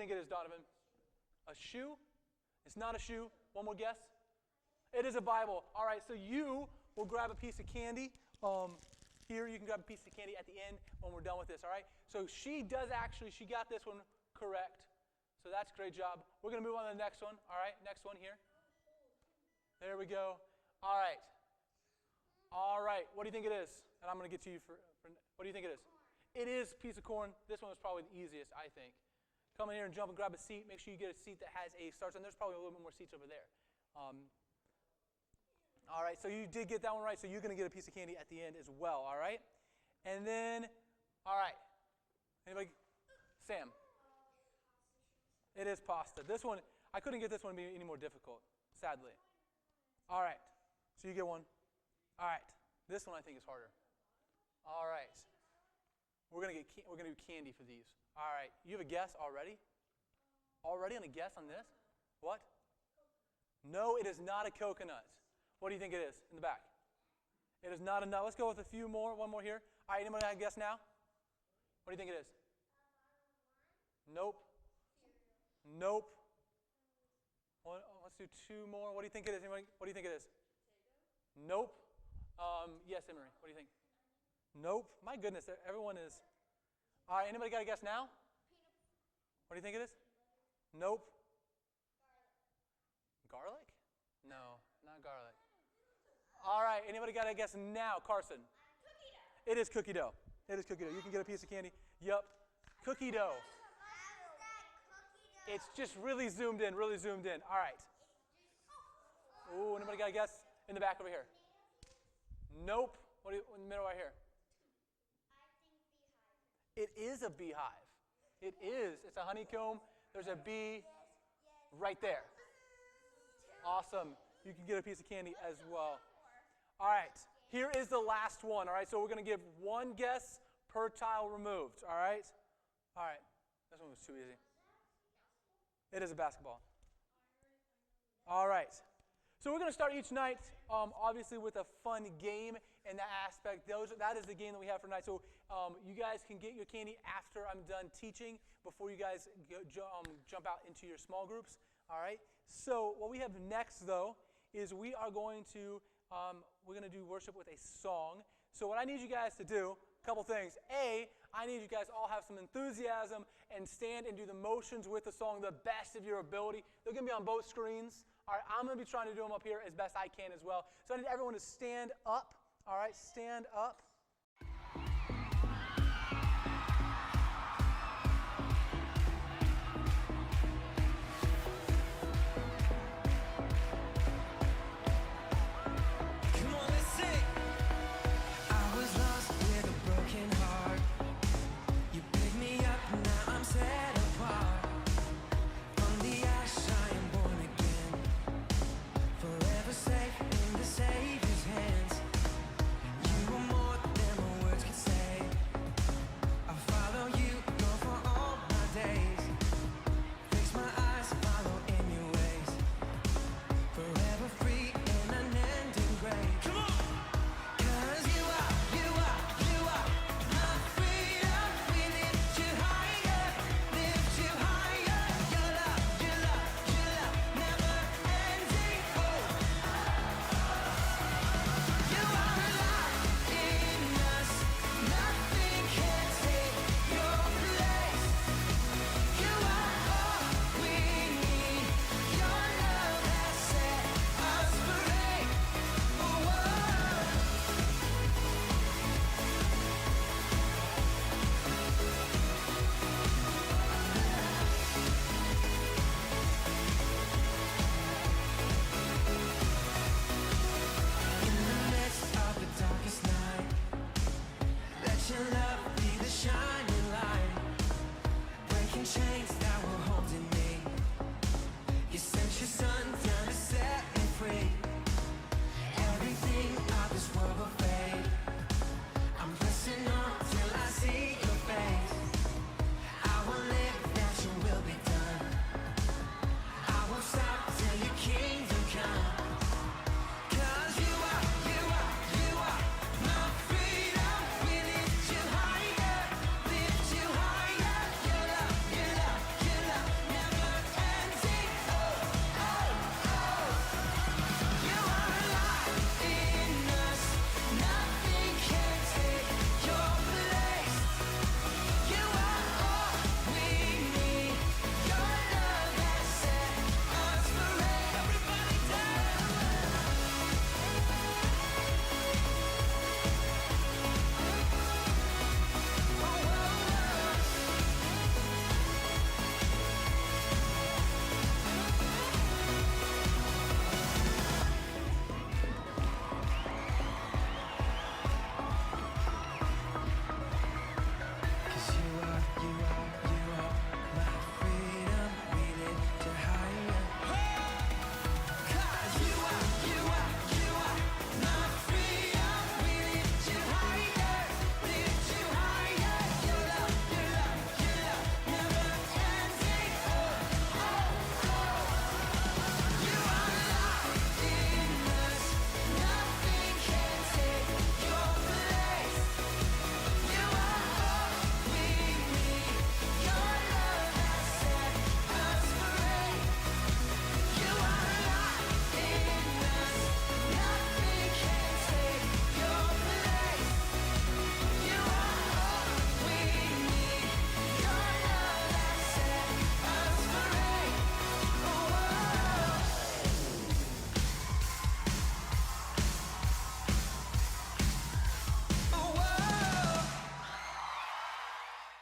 think it is, Donovan? A shoe? It's not a shoe. One more guess. It is a Bible. All right, so you will grab a piece of candy. Here, you can grab a piece of candy at the end when we're done with this, all right? So she got this one correct. So that's a great job. We're going to move on to the next one, all right? Next one here. There we go. All right. All right, what do you think it is? And I'm going to get to you for what do you think it is? It is a piece of corn. This one was probably the easiest, I think. Come in here and jump and grab a seat. Make sure you get a seat that has a starts, and there's probably a little bit more seats over there. All right, so you did get that one right, so you're going to get a piece of candy at the end as well, all right? And then, all right, anybody? Sam. It is pasta. This one, I couldn't get this one to be any more difficult, sadly. All right, so you get one. All right, this one I think is harder. All right, we're gonna do candy for these. All right, you have a guess already? Already on a guess on this? What? No, it is not a coconut. What do you think it is in the back? It is not a nut. Let's go with a few more. One more here. All right, anybody have a guess now? What do you think it is? Nope. Nope. Let's do two more. What do you think it is? Anybody? What do you think it is? Nope. Yes, Emery. What do you think? Nope. My goodness, everyone is. All right, anybody got a guess now? What do you think it is? Nope. Garlic? No, not garlic. All right, anybody got a guess now? Carson. Cookie dough. It is cookie dough. It is cookie dough. You can get a piece of candy. Yep. Cookie dough. It's just really zoomed in, really zoomed in. All right. Ooh, anybody got a guess? In the back over here. Nope. What in the middle right here? I think beehive. It is a beehive. It is. It's a honeycomb. There's a bee right there. Awesome. You can get a piece of candy as well. All right. Here is the last one. All right. So we're going to give one guess per tile removed. All right. All right. This one was too easy. It is a basketball. All right. So we're going to start each night, obviously, with a fun game in that aspect. That is the game that we have for tonight. So you guys can get your candy after I'm done teaching, before you guys jump out into your small groups. All right. So what we have next, though, is we're going to do worship with a song. So what I need you guys to do, a couple things. A, I need you guys all have some enthusiasm and stand and do the motions with the song the best of your ability. They're going to be on both screens. All right, I'm going to be trying to do them up here as best I can as well. So I need everyone to stand up. All right, stand up. Safe in the Savior's hands. You are more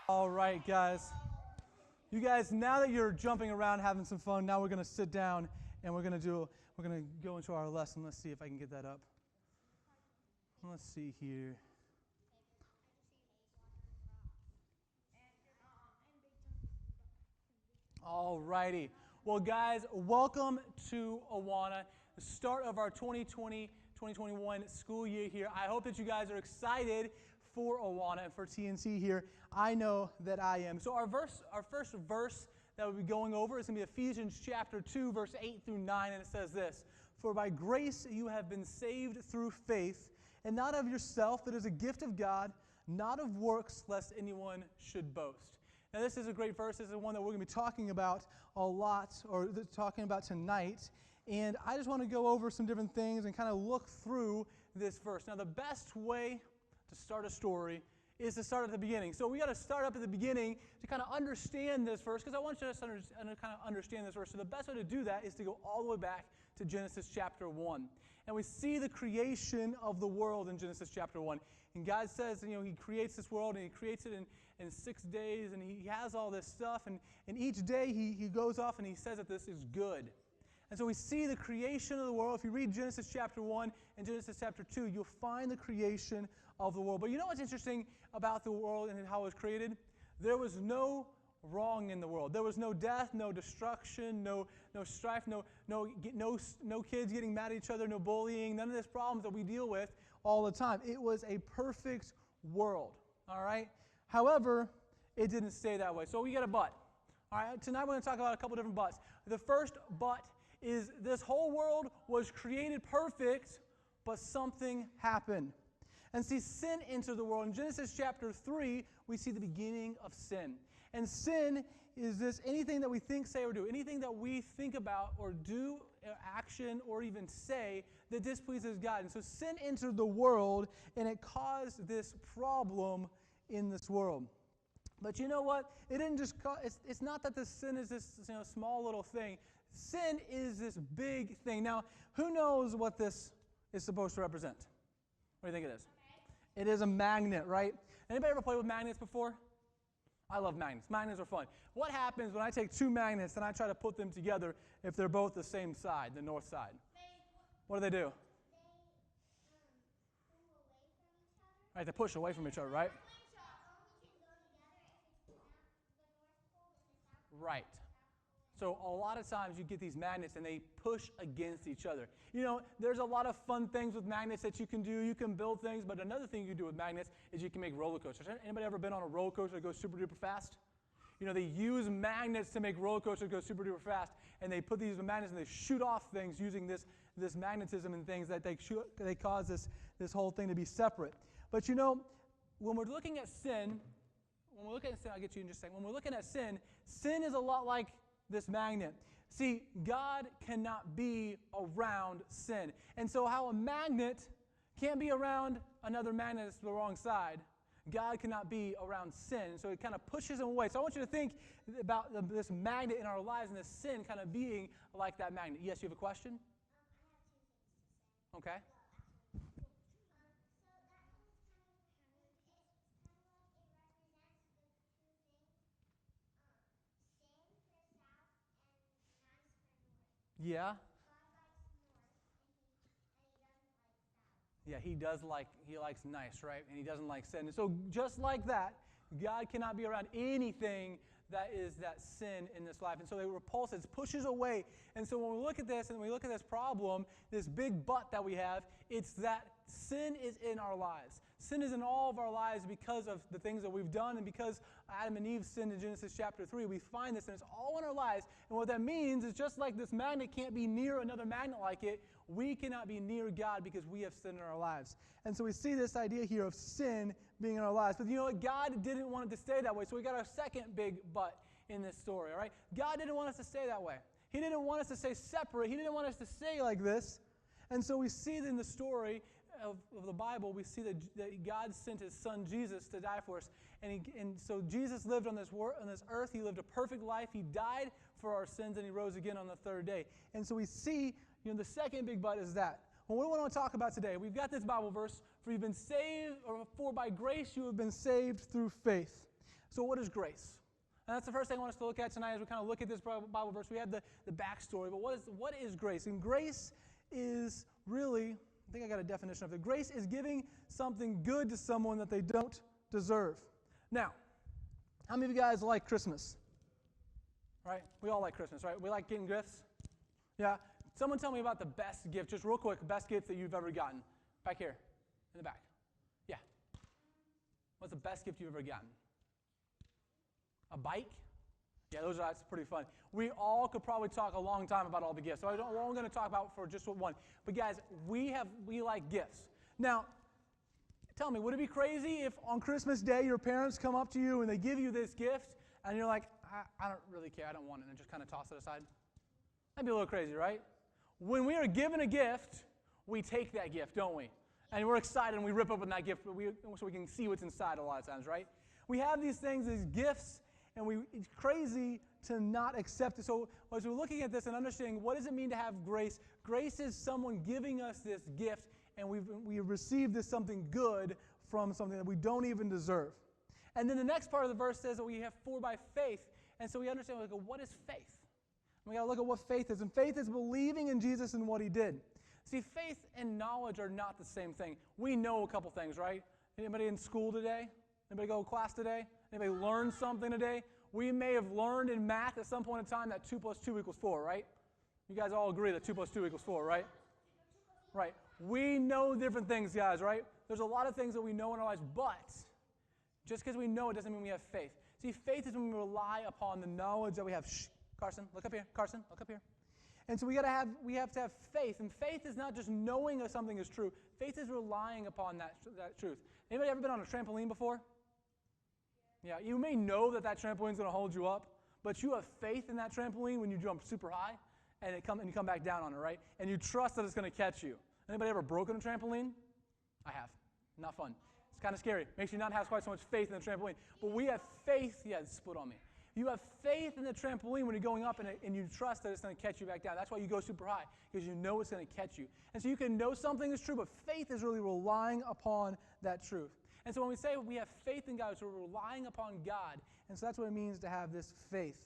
All right, guys. You guys, now that you're jumping around having some fun, now we're going to sit down and we're going to go into our lesson. Let's see if I can get that up. Let's see here. All righty. Well, guys, welcome to Awana, the start of our 2020-2021 school year here. I hope that you guys are excited for Awana and for TNC here. I know that I am. So our first verse that we'll be going over is going to be Ephesians chapter 2, verse 8 through 9, and it says this: "For by grace you have been saved through faith, and not of yourself, it is a gift of God, not of works, lest anyone should boast." Now this is a great verse. This is one that we're going to be talking about a lot, or talking about tonight. And I just want to go over some different things and kind of look through this verse. Now the best way to start a story is to start at the beginning. So we got to start up at the beginning to kind of understand this verse, because I want you to kind of understand this verse. So the best way to do that is to go all the way back to Genesis chapter 1. And we see the creation of the world in Genesis chapter 1. And God says, He creates this world, and He creates it in 6 days, and He has all this stuff. And each day He goes off and He says that this is good. And so we see the creation of the world. If you read Genesis chapter 1 and Genesis chapter 2, you'll find the creation of the world. But you know what's interesting about the world and how it was created? There was no wrong in the world. There was no death, no destruction, no strife, no kids getting mad at each other, no bullying, none of these problems that we deal with all the time. It was a perfect world, all right? However, it didn't stay that way. So we got a but. All right, tonight we're going to talk about a couple different buts. The first but is this whole world was created perfect, but something happened. And see, sin entered the world. In Genesis chapter 3, we see the beginning of sin. And sin is this anything that we think, say, or do, anything that we think about or do, action, or even say that displeases God. And so sin entered the world, and it caused this problem in this world. But you know what? It didn't just cause, it's not that the sin is this small little thing. Sin is this big thing. Now, who knows what this is supposed to represent? What do you think it is? It is a magnet, right? Anybody ever played with magnets before? I love magnets. Magnets are fun. What happens when I take two magnets and I try to put them together if they're both the same side, the north side? What do? They right, they push away from each other, right? Right. So a lot of times you get these magnets and they push against each other. There's a lot of fun things with magnets that you can do. You can build things, but another thing you can do with magnets is you can make roller coasters. Anybody ever been on a roller coaster that goes super duper fast? They use magnets to make roller coasters go super duper fast, and they put these magnets and they shoot off things using this magnetism and things that they cause this whole thing to be separate. But when we're looking at sin, I'll get you in just a second. When we're looking at sin, sin is a lot like this magnet. See, God cannot be around sin. And so how a magnet can't be around another magnet that's the wrong side, God cannot be around sin. So it kind of pushes him away. So I want you to think about this magnet in our lives and this sin kind of being like that magnet. Yes, you have a question? Okay. Yeah. Yeah, he likes nice, right? And he doesn't like sin. And so just like that, God cannot be around anything that is that sin in this life. And so it repulses, pushes away. And so when we look at this and we look at this problem, this big but that we have, it's that sin is in our lives. Sin is in all of our lives because of the things that we've done, and because Adam and Eve sinned in Genesis chapter 3, we find this, and it's all in our lives. And what that means is just like this magnet can't be near another magnet like it, we cannot be near God because we have sin in our lives. And so we see this idea here of sin being in our lives. But you know what? God didn't want it to stay that way. So we got our second big but in this story, all right? God didn't want us to stay that way. He didn't want us to stay separate. He didn't want us to stay like this. And so we see in the story of the Bible, we see that God sent His Son Jesus to die for us. And so Jesus lived on this earth. He lived a perfect life. He died for our sins, and He rose again on the third day. And so we see, the second big but is that. Well, what do we want to talk about today? We've got this Bible verse, for you've been saved, or for by grace you have been saved through faith. So what is grace? And that's the first thing I want us to look at tonight as we kind of look at this Bible verse. We have the backstory, but what is grace? And grace is really, I think I got a definition of it. Grace is giving something good to someone that they don't deserve. Now, how many of you guys like Christmas? Right? We all like Christmas, right? We like getting gifts? Yeah? Someone tell me about the best gift, just real quick, best gift that you've ever gotten. Back here, in the back. Yeah. What's the best gift you've ever gotten? A bike? Yeah, that's pretty fun. We all could probably talk a long time about all the gifts. So we're only going to talk about for just one. But guys, we like gifts. Now, tell me, would it be crazy if on Christmas Day your parents come up to you and they give you this gift and you're like, I don't really care, I don't want it, and just kind of toss it aside? That'd be a little crazy, right? When we are given a gift, we take that gift, don't we? And we're excited and we rip open that gift so we can see what's inside a lot of times, right? We have these things, these gifts, and it's crazy to not accept it. So as we're looking at this and understanding what does it mean to have grace, grace is someone giving us this gift, and we've received this something good from something that we don't even deserve. And then the next part of the verse says that we have for by faith. And so we understand, what is faith? We got to look at what faith is. And faith is believing in Jesus and what he did. See, faith and knowledge are not the same thing. We know a couple things, right? Anybody in school today? Anybody go to class today? Anybody learn something today? We may have learned in math at some point in time that 2 plus 2 equals 4, right? You guys all agree that 2 plus 2 equals 4, right? Right. We know different things, guys, right? There's a lot of things that we know in our lives, but just because we know it doesn't mean we have faith. See, faith is when we rely upon the knowledge that we have. Shh, Carson, look up here. Carson, look up here. And so we have to have faith. And faith is not just knowing that something is true. Faith is relying upon that truth. Anybody ever been on a trampoline before? Yeah, you may know that trampoline is going to hold you up, but you have faith in that trampoline when you jump super high and you come back down on it, right? And you trust that it's going to catch you. Anybody ever broken a trampoline? I have. Not fun. It's kind of scary. Makes you not have quite so much faith in the trampoline. But we have faith. Yeah, it split on me. You have faith in the trampoline when you're going up and you trust that it's going to catch you back down. That's why you go super high, because you know it's going to catch you. And so you can know something is true, but faith is really relying upon that truth. And so when we say we have faith in God, so we're relying upon God. And so that's what it means to have this faith.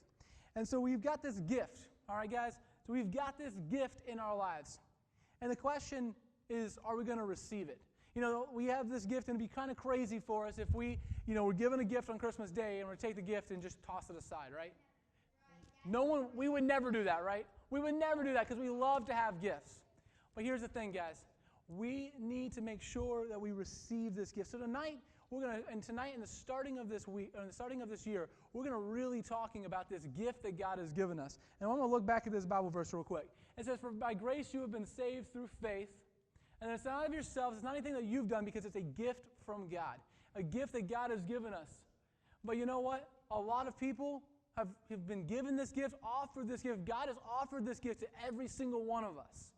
And so we've got this gift. All right, guys? So we've got this gift in our lives. And the question is, are we going to receive it? You know, we have this gift, and it'd be kind of crazy for us if we're given a gift on Christmas Day, and we take the gift and just toss it aside, right? We would never do that, right? We would never do that because we love to have gifts. But here's the thing, guys. We need to make sure that we receive this gift. So tonight, in the starting of this week, or in the starting of this year, we're going to really talking about this gift that God has given us. And I'm going to look back at this Bible verse real quick. It says, "For by grace you have been saved through faith, and it's not of yourselves, it's not anything that you've done, because it's a gift from God." A gift that God has given us. But you know what? A lot of people have been given this gift, offered this gift. God has offered this gift to every single one of us.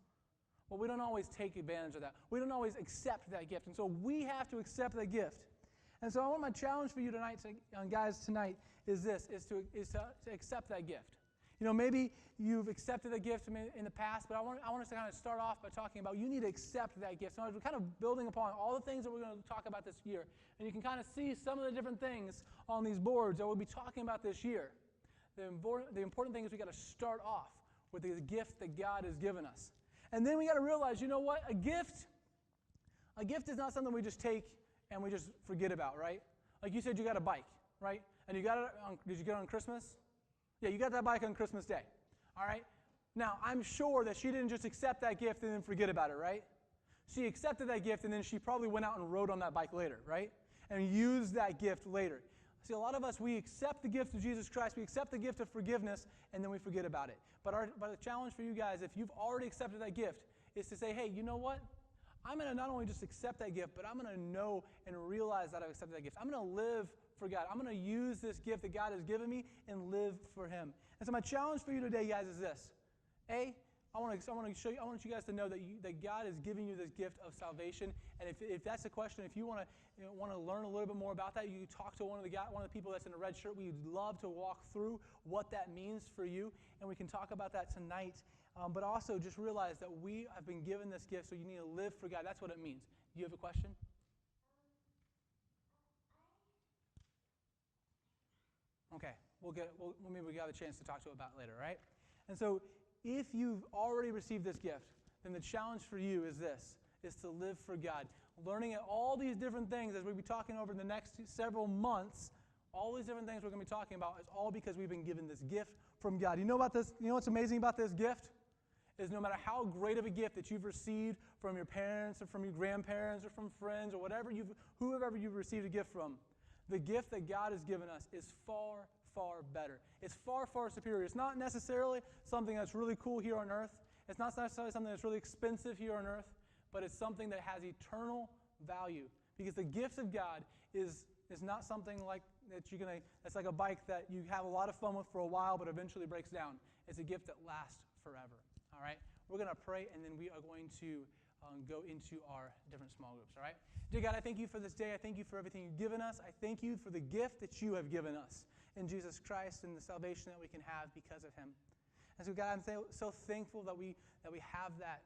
But we don't always take advantage of that. We don't always accept that gift. And so we have to accept that gift. And so I want my challenge for you tonight, guys, is to accept that gift. You know, maybe you've accepted the gift in the past, but I want us to kind of start off by talking about you need to accept that gift. So we're kind of building upon all the things that we're going to talk about this year. And you can kind of see some of the different things on these boards that we'll be talking about this year. The important thing is we got to start off with the gift that God has given us. And then we got to realize, you know what? A gift is not something we just take and we just forget about, right? Like you said, you got a bike, right? And you got it did you get it on Christmas? Yeah, you got that bike on Christmas Day, all right? Now, I'm sure that she didn't just accept that gift and then forget about it, right? She accepted that gift, and then she probably went out and rode on that bike later, right? And used that gift later. See, a lot of us, we accept the gift of Jesus Christ, we accept the gift of forgiveness, and then we forget about it. But the challenge for you guys, if you've already accepted that gift, is to say, hey, you know what? I'm going to not only just accept that gift, but I'm going to know and realize that I've accepted that gift. I'm going to live for God. I'm going to use this gift that God has given me and live for Him. And so my challenge for you today, guys, is this. I want you guys to know that God is giving you this gift of salvation. And if that's the question, if you want to learn a little bit more about that, you talk to one of the people that's in a red shirt. We'd love to walk through what that means for you, and we can talk about that tonight. But also just realize that we have been given this gift, so you need to live for God. That's what it means. Do you have a question? maybe we got a chance to talk to about it later, right? And so if you've already received this gift, then the challenge for you is this, is to live for God. Learning all these different things as we'll be talking over the next several months, all these different things we're going to be talking about is all because we've been given this gift from God. You know about this? You know what's amazing about this gift? Is no matter how great of a gift that you've received from your parents or from your grandparents or from friends or whoever you've received a gift from, the gift that God has given us is far, far better. It's far, far superior. It's not necessarily something that's really cool here on earth. It's not necessarily something that's really expensive here on earth, but it's something that has eternal value. Because the gift of God is not something like that's like a bike that you have a lot of fun with for a while, but eventually breaks down. It's a gift that lasts forever. All right? We're going to pray, and then we are going to go into our different small groups. All right? Dear God, I thank you for this day. I thank you for everything you've given us. I thank you for the gift that you have given us in Jesus Christ and the salvation that we can have because of him. And so, God, I'm so thankful that we have that.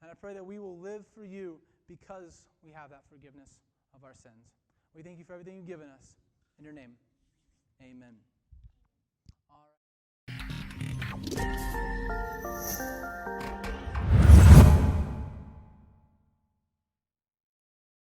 And I pray that we will live for you because we have that forgiveness of our sins. We thank you for everything you've given us. In your name, amen.